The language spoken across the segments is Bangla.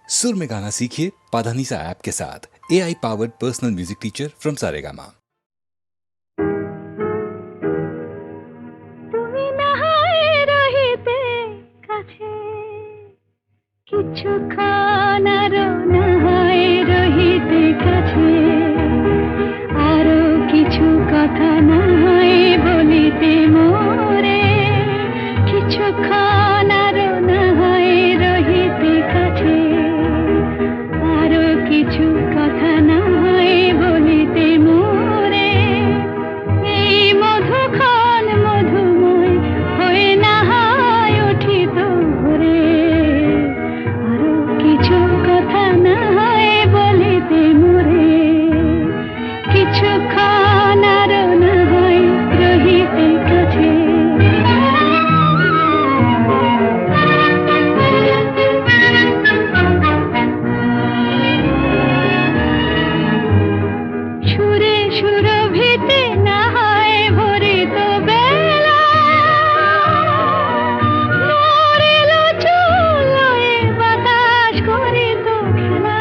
सुर में गाना सीखिए पाधानीसा ऐप के साथ। AI powered personal music teacher from Saregama. কিছুক্ষণ আরো নাহায় রহিতে কাছে, আরো কিছু কথা নাহায় বলিতে মোরে। কিছুক্ষণ আরো নাহায় রহিতে কাছে, আরো কিছু কথা নাহায় বলিতে মোরে। এই মধুক্ষণ মধুময় হয়ে নাহায় উঠিত ভোরে, কিছু কথা না হয় বলিতে মোরে। কিছুক্ষণ আরো না হয় রহিতে কাছে, সুরে সুরভিতে না হয় ভরিত বেলা, মরিল চুলোয় বাতাস করিত খেলা।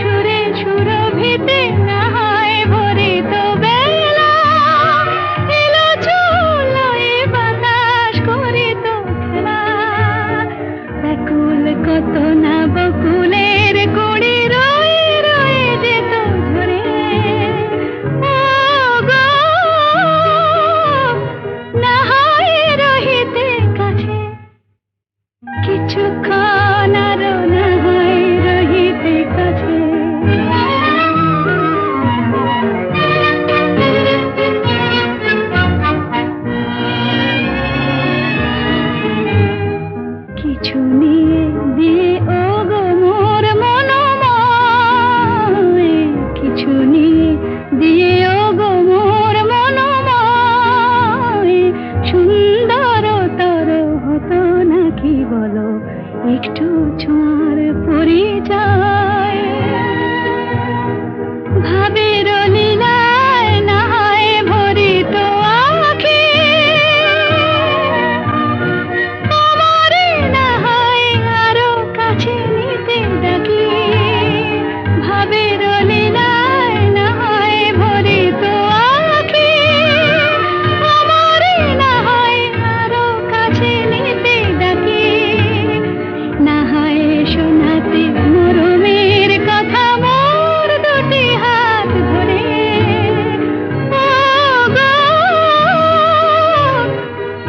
সুরে সুরভিতে না হয় ভরিত বেলা, এলো চুলোয় বাতাস করিত খেলা। ব্যাকুল কত না বকুলের কুড়ি রয়ে রয়ে যেত ঝরে। ও গো, না হয় রহিতে কাছে, কিছুক্ষণ আরো না হয় রহিতে কাছে। কিছু নিয়ে দিয়ে ও গো মোর মনোময়, কিছু নিয়ে দিয়ে ও গো মোর মনোময়। সুন্দরতর হতো নাকি বলো একটু ছোঁয়ার পরিচয়। ভাবের লীলায় না হয় ভরিত আঁখি, আমারে না হয় আরো কাছে নিতে ডাকি। ভাবের লীলায় না হয় ভরিত আঁখি, আমারে না হয় আরো কাছে নিতে ডাকি। না হয় শোনাতে মরমের কথা মোর দুটি হাত ধরে। ও গো,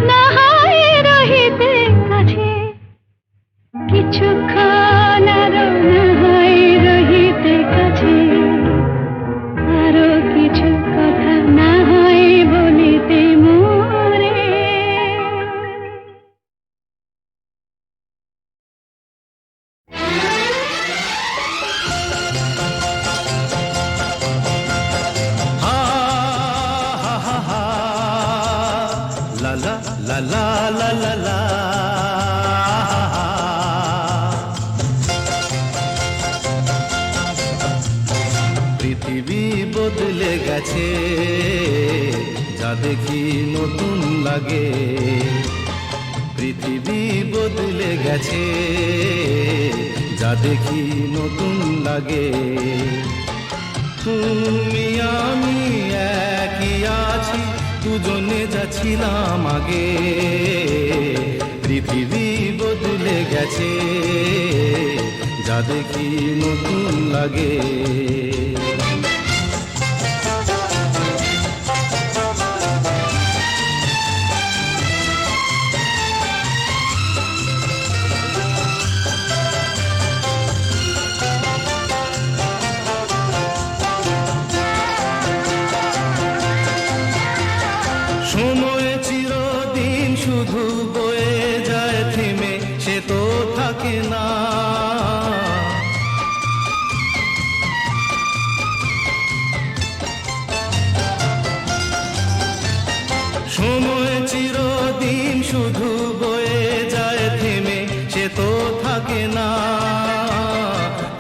না হয় রহিতে কাছে, কিছুক্ষণ আরো না হয় রহিতে কাছে। আরো কিছু কথা না হয় বলিতে মোরে। Ha ha ha ha, la la la la la la la. পৃথিবী বদলে গেছে, যা দেখি নতুন লাগে। পৃথিবী বদলে গেছে, যা দেখি নতুন লাগে। তুমি আমি একই আছি, দুজনে যাচ্ছিলাম আগে। পৃথিবী বদলে গেছে, যা দেখি নতুন লাগে। সময় চিরদিন শুধু বয়ে যায় থেমে, সে তো থাকে না। সময় চিরদিন শুধু বয়ে যায় থেমে, সে তো থাকে না।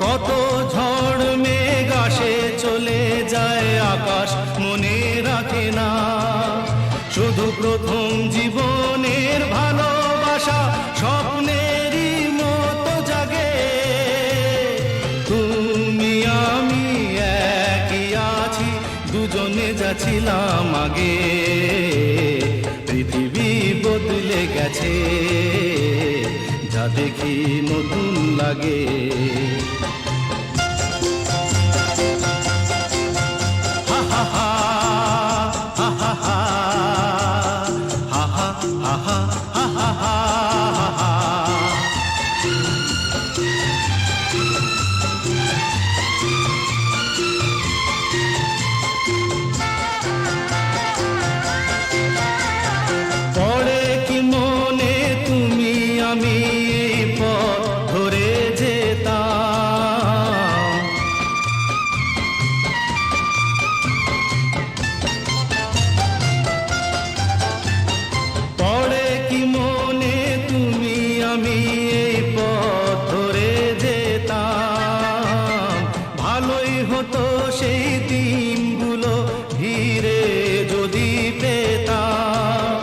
কত ঝড় মেঘ আসে চলে যায়, আকাশ মনে রাখে না। শুধু প্রথম জীবনের ভালোবাসা স্বপ্নেরই মতো জাগে। যাচ্ছিলাম আগে, পৃথিবী বদলে গেছে, যা দেখি নতুন লাগে। হা হা হা, হা হা হা, হা হা হা, হা হা হা। পড়ে কি মনে তুমি আমি এই পথ ধরে যেতাম, পড়ে কি মনে তুমি আমি এই পথ ধরে যেতাম, ভালোই হতো সেই দিনগুলো ধীরে যদি পেতাম,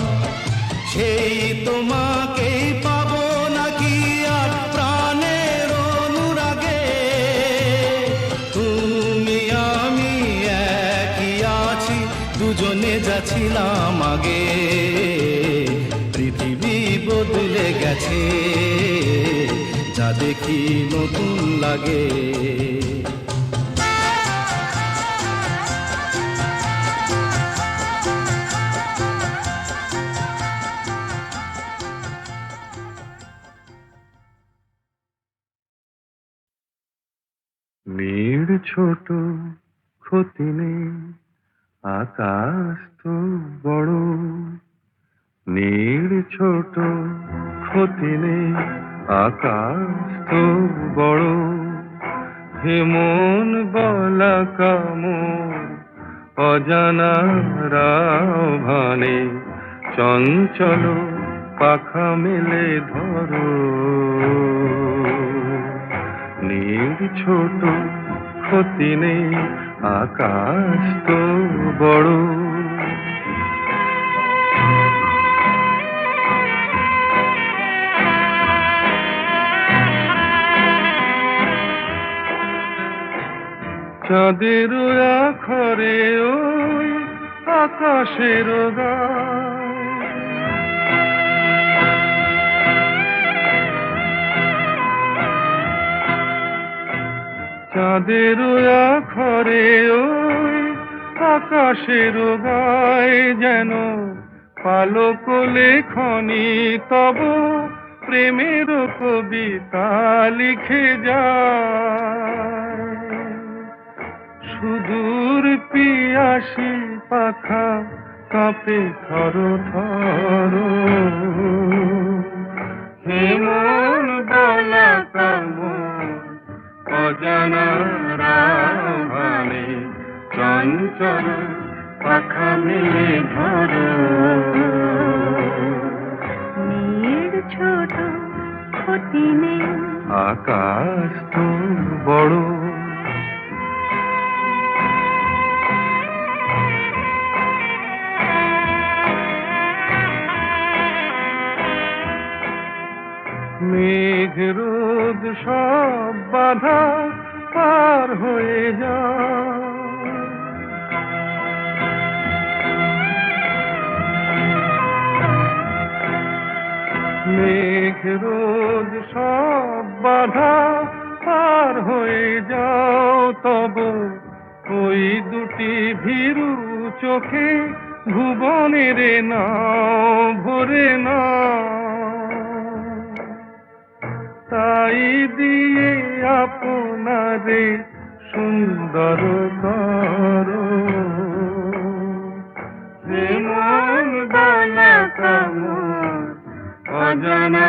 সেই তোমাকেই পাবো নাকি আর প্রাণের অনুরাগে, তুমি আমি একই আছি, দুজনে যাচ্ছিলাম আগে, পৃথিবী বদলে গেছে, যা দেখি নতুন লাগে। নীড় ছোট ক্ষতি নেই, আকাশ তো বড়। নীড় ছোট ক্ষতি নেই, আকাশ তো বড়। হে মন বলা কামর অজানা রাভানে, চঞ্চল পাখা মেলে ধরো। নীড় ছোট ক্ষতি নেই, আকাশ তো বড়। চাঁদের আখরে ওই আকাশের গায়, চাঁদের আখরে ওই আকাশের গায়, যেন পালক লেখনি তব প্রেমের কবিতা লিখে যায়। সুদূর পিয়াসী পাখা কাঁপে থর থর, হে মন বলা কামর অজানা রাভানে, চঞ্চল পাখা মেলে ধরো। নীড় ছোট ক্ষতি নেই, আকাশ তো বড়। মেঘ রোদ সব বাধা পার হয়ে যায়, মেঘ রোদ সব বাধা পার হয়ে যাও, তব ওই দুটি ভীরু চোখে ভুবনের নাও ভরে নাও। তাই দিয়ে আপনারে সুন্দর করো, হে মন বলা কামর অজানা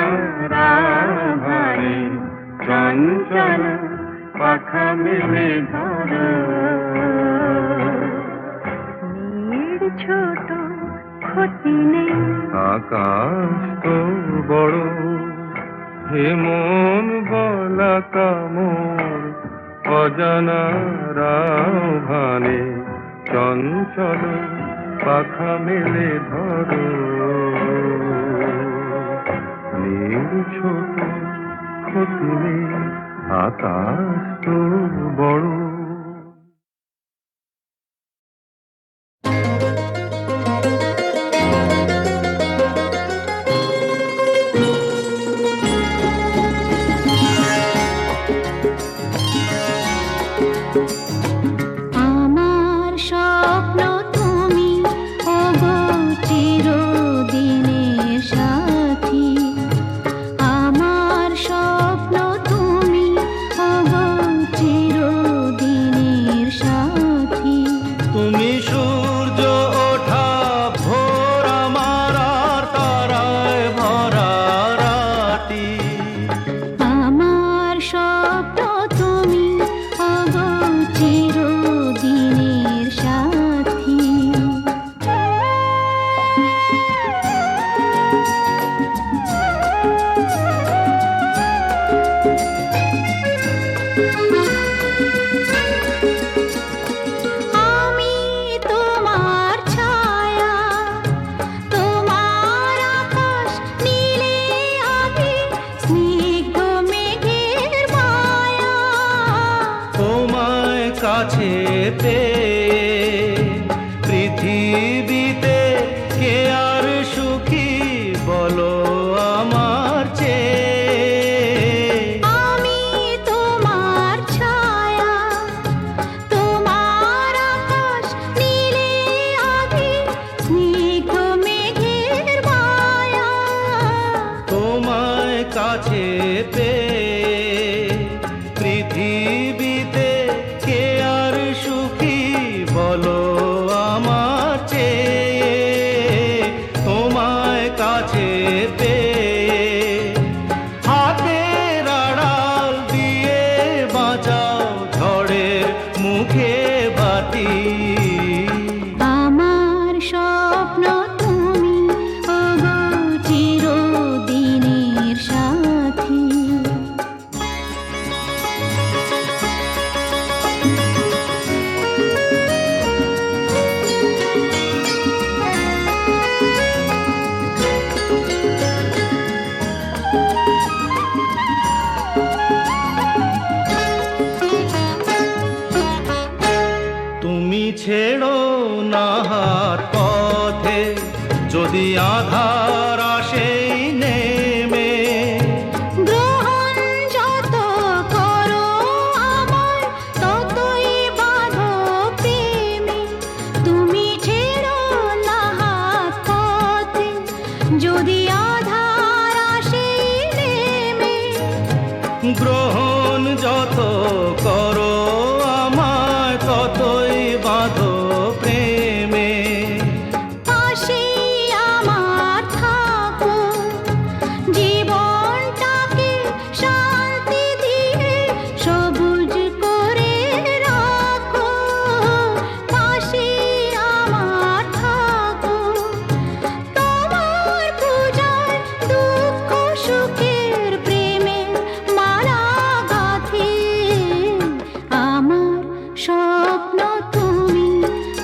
রাভানে, চঞ্চল পাখা মেলে ধরো। নীড় ছোট ক্ষতি নেই, আকাশ তো বড়। হে মন বলা কামর অজানা রাভানে, চঞ্চল পাখা মেলে ধরো। নীড় ছোট ক্ষতি নেই, আকাশ তো বড়। কাছে পেয়ে পৃথিবীতে কে আর সুখী বলো আমার চেয়ে। আমি তোমার ছায়া, তোমার আকাশ নীলে আভি, স্নিগ্ধ মেঘের মায়া। তোমায় কাছে পেয়ে পৃথিবীতে কে আর সুখী বলো আমার চেয়ে। তোমায় কাছে পেয়ে হাতের আড়াল দিয়ে বাঁচাও ঝড়ের মুখে বাতি। আমার স্বপ্ন তুমি, ওগো চিরদিনের সাথী। তুমি ছেড়ো না হাত পথে যদি আধার আসে নেমে। গ্রহণ যত করো আমায়, ততই বাঁধো প্রেমে। তুমি ছেড়ো না হাত পথে যদি আধার আসে নেমে। গ্রহণ যত করো আমায় ততই বাঁধো প্রেমে। পাশে আমার থাকো, জীবনটাকে শান্তি দিয়ে সবুজ করে রাখো। পাশে আমার থাকো, তোমার পূজায় দুঃখ সুখের প্রেমের মালা গাঁথি। আমার স্বপ্ন তুমি,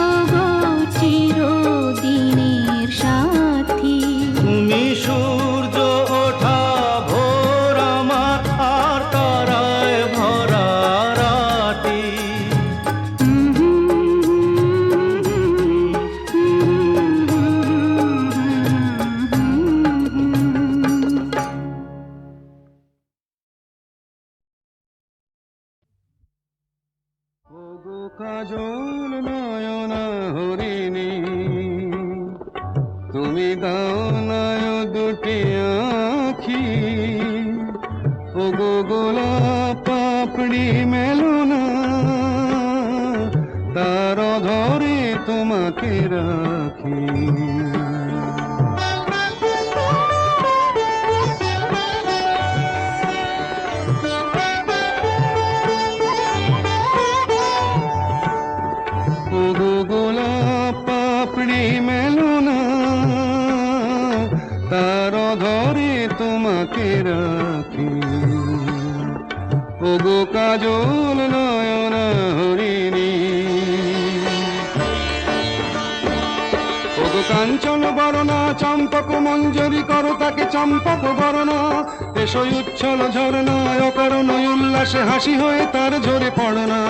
ওগো চিরদিনের সাথী। তুমি সূর্য ওঠা ভোর আমার আর তারায় ভরা রাতি। ওগো কাজল নয়ন হরিণী, তুমি দাও নয় দুটি আখি। ওগো গোলাপ পাপড়ি মেলো না, তার ধরে তোমাকে রাখি। ওগো গোলাপ পাপড়ি মেলো না, তার ধরে তোমাকে রাখি। ওগো কাজল নয়ন হরিণী, ওগো কাঞ্চন বরণা চম্পক মঞ্জরি করো তাকে চম্পক বরণা। এসই উচ্ছল ঝরনা অকারণ উল্লাসে হাসি হয়ে তার ঝরে পড়না।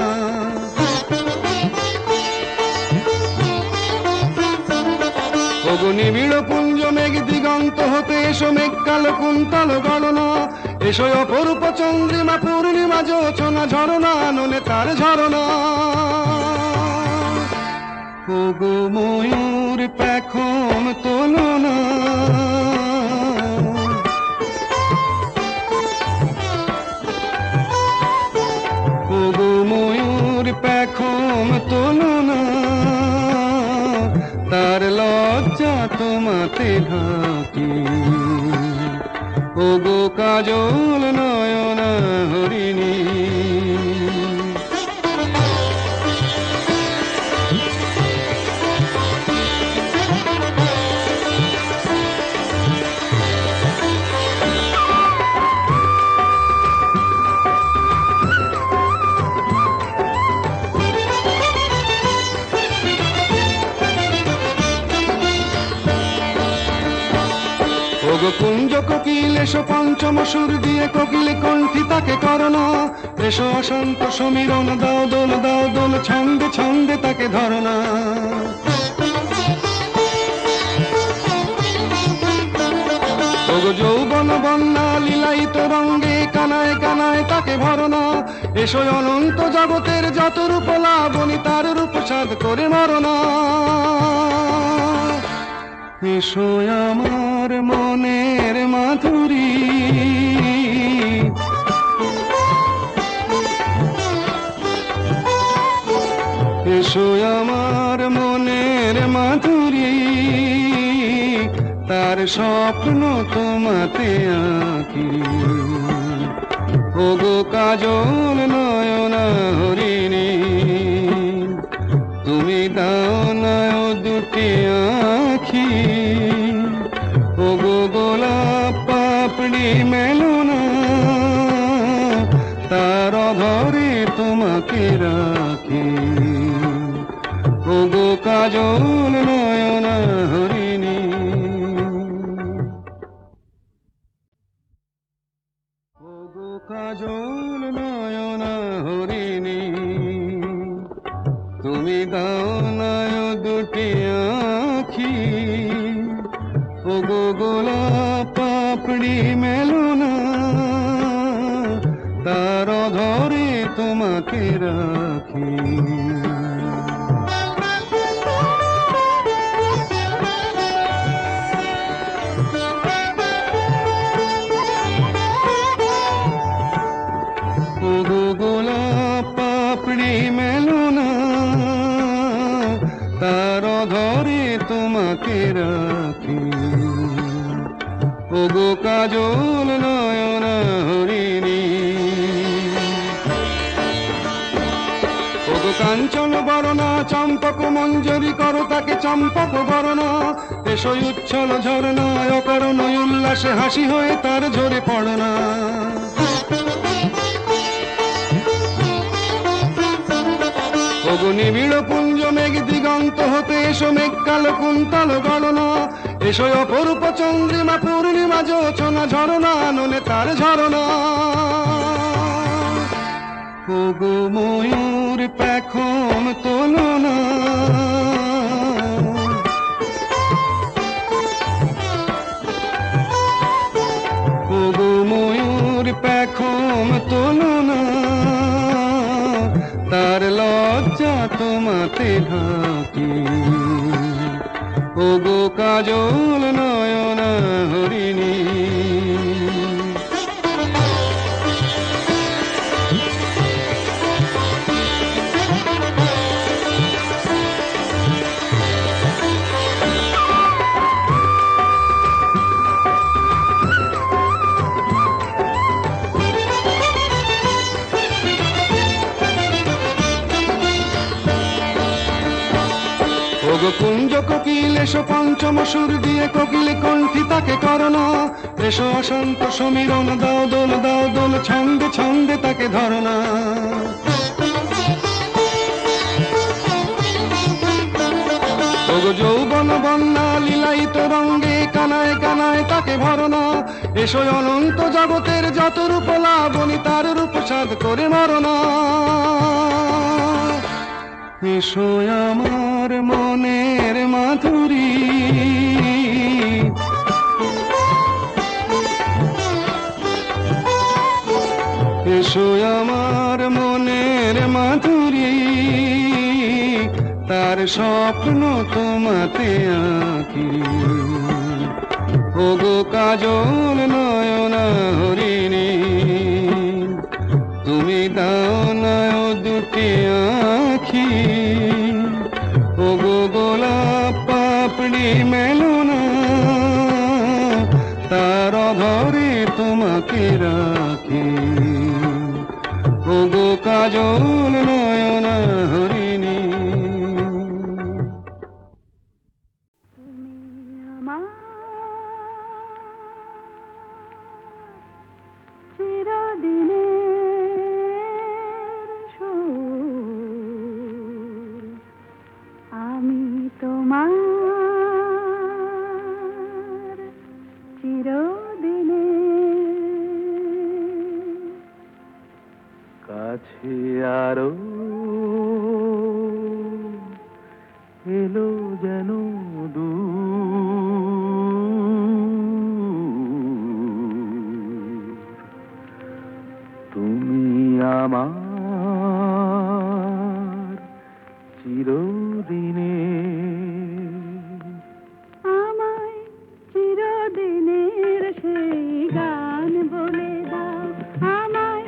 ওগো নিবিড় পুঞ্জ মেঘ দিগন্ত হতে এসো মেঘ কালো কুন্তল গণনা। এসো অপরূপ চন্দ্রিমা পূর্ণিমা যোচনা ঝরনা নলে তার ঝরনা। ওগো ময়ূর পেখম তোলনা, ওগো ময়ূর পেখম তোলনা, তার লজ্জা তোমাতে ঢাকি। ওগো কাজল নয়ন হরিণী, ওগো কুঞ্জ কোকিল এসো পঞ্চম সুর দিয়ে কোকিলে কণ্ঠী তাকে করোনা। এসো অশান্ত সমীরণ দাও দোল ছন্দে ছন্দে তাকে ধরো না। ওগো যৌবন বন্যা লীলায়িত রঙ্গে কানায় কানায় তাকে ভরো না। এসো অনন্ত জগতের যত রূপ লাবণী তার রূপ সাধ করে মরো না। এসো আমার মনের মাধুরী, এসো আমার মনের মাধুরী, তার স্বপ্ন তোমাতে আঁকি। ওগো কাজল নয়না হরিণী, তুমি দাও না ও দুটি আঁখি। ওগো গোলাপ পাপড়ি মেলো না, তার অধরে তোমাকে রাখি। ওগো কাজল নয়না হরিণী। ওগো কাজল নয়না হরিণী, তুমি দাও না ও দুটি আঁখি। ওগো গোলাপ পাপড়ি মেলো না, তার অধরে তোমাকে রাখি। ওগো গোলাপ পাপড়ি মেলো না, তার অধরে তোমাকে রাখি। ওগো কাজল নয়না হরিণী। ওগো কাঞ্চন বরণা চম্পক মঞ্জরি করো তাকে চম্পক বরণা। এসো উচ্ছল ঝরনা অকারণ উল্লাসে হাসি হয়ে তার ঝরে পড়ো না। ওগো নিবিড় পুঞ্জ মেঘ দিগন্ত হতে এসো মেঘ কালো কুন্তল গণনা। এসো অপরূপ চন্দ্রিমা পূর্ণিমা যোচনা ঝরনা নলে তার ঝরনা। ওগো ময়ূর পেখম তোলো না, ওগো ময়ূর পেখম তোলো না, তার লজ্জা তোমাতে ঢাকি। ওগো কাজল নয়না হরিণী। ওগো কুঞ্জ কোকিল এসো পঞ্চম সুর দিয়ে কোকিলে কণ্ঠী তাকে করোনা। এসো অশান্ত সমীরণ দাও দোল ছন্দে ছন্দে তাকে ধরনা। ওগো যৌবন বন্যা লীলায়িত রঙ্গে কানায় কানায় তাকে ভরনা। এসো অনন্ত জগতের যত রূপ লাবণী তার রূপ সাধ করে মরনা। এসো আমার মনের মাধুরী, এসো আমার মনের মাধুরী, তার স্বপ্ন তোমাতে আঁকি। ওগো কাজল নয়না হরিণী, তুমি দাও না ও দুটি আঁখি। ওগো গোলাপ পাপড়ি মেলো না, তার অধরে তোমাকে রাখি। ওগো কাজল নয়না হরিণী। আমি তোমার চিরদিনে কাছে আরো এলো যেন তুমি আমার চিরদিনে আমায় চিরদিনের সেই গান বলে দাও, আমায়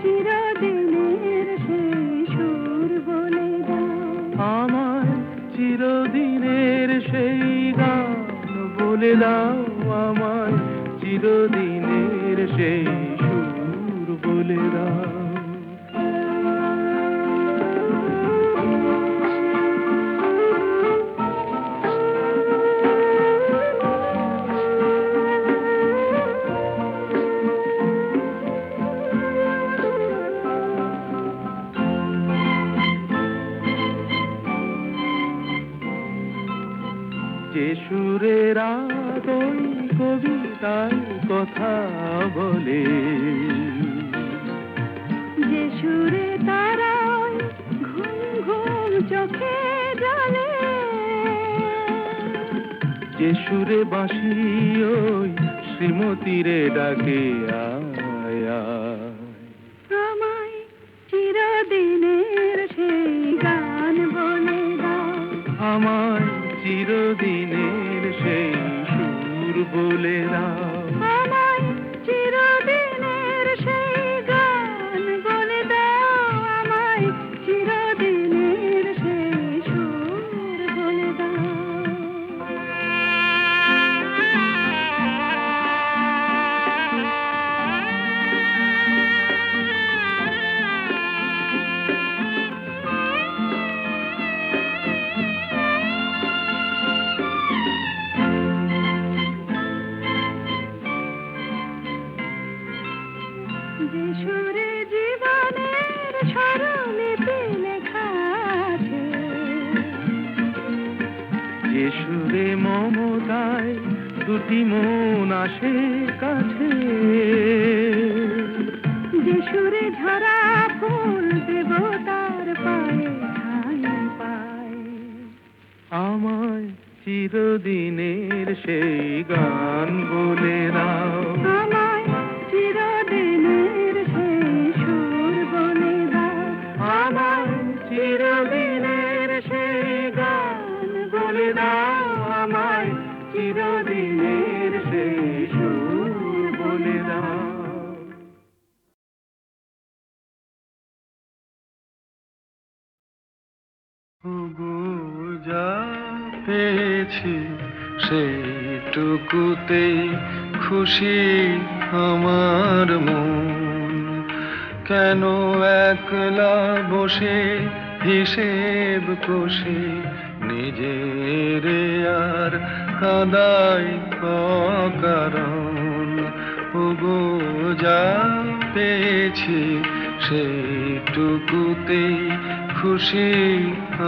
চিরদিনের সেই সুর বলে দাও, আমার চিরদিনের সেই গান বলে দাও, আমায় চিরদিনের সেই সুর বলে দাও। যে সুরের আদই কবিতায় কথা বলে, যে সুরে তারায় ঘুম ঘুম চোখে জলে, যে সুরে বাঁশি ওই শ্রীমতীরে ডাকে আয় আয়। আমায় চিরদিনের সেই গান বলে দাও, আমায় চিরদিনের সেই সুর বলে দাও। আমায় চিরদিনের সেই গান বলে দাও, আমায় চিরদিনের সেই সুর বলে দাও। যে সুরে জীবনের স্বরলিপি লেখা আছে, যে সুরে মমতায় দুটি মন আসে কাছে, যে সুরে ঝরা ফুল দেবতার পায়ে ঠাঁই পায়, আমায় চিরদিনের সেই গান বলে দাও। আমায় চিরদিনের সেই সুর বলে দাও, আমায় চিরদিনের সেই গান বলে দাও, আমায় চিরদিনের সেই সুর বলে দাও। ওগো যা পেয়েছি সেইটুকুতেই খুশি আমার মন, কেন একলা বসে হিসেব কষে নিজের আর কাদাই অকারণ। ওগো যা পেয়েছি সেইটুকুতেই খুশি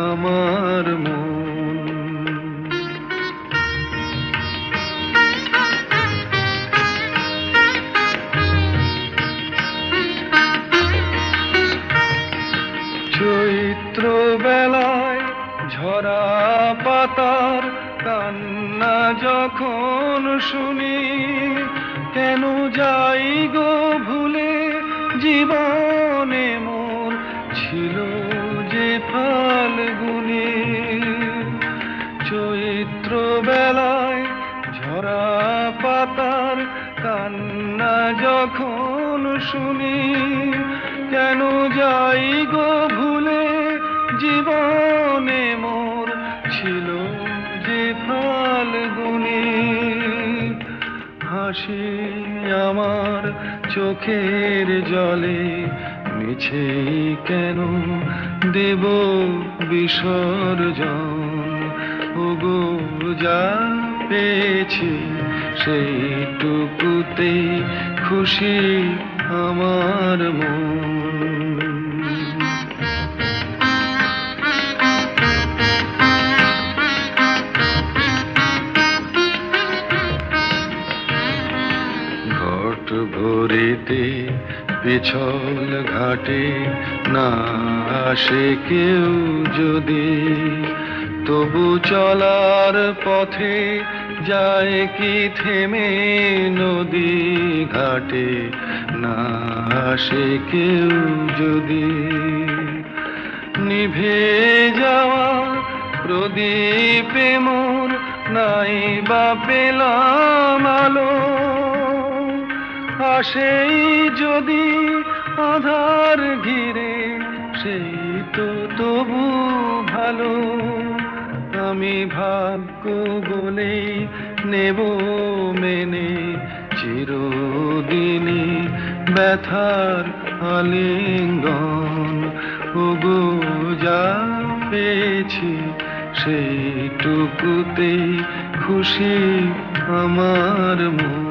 আমার মন। চৈত্র বেলায় ঝরা পাতার কান্না যখন শুনি, কেন যাই গো ভুলে জীবনে মোর ছিল যে ফাল্গুনে। চৈত্র বেলায় ঝরা পাতার কান্না যখন শুনি, কেন যাই গো ভুলে জীবনে মোর ছিল যে ফাল্গুনে। হাসি আমার চোখের জলে মিছে কেন দেব বিসর্জন। ওগো যা পেয়েছি সেইটুকুতেই খুশি আমার মন। ঘট ভরিতে পেছল ঘাটে না আসে কেউ যদি, তবু চলার পথে যায় কি থেমে নদী ঘাটে না আসে কেউ যদি। নিভে যাওয়া প্রদীপে মোর নাই বা পেলাম আলো, আসেই যদি আধার ঘিরে সেই তো তবু ভালো। আমি ভাগ্য বলেই নেব মেনে চিরদিনই ব্যথার আলিঙ্গন। ওগো যা পেয়েছি সেইটুকুতেই খুশি আমার মন।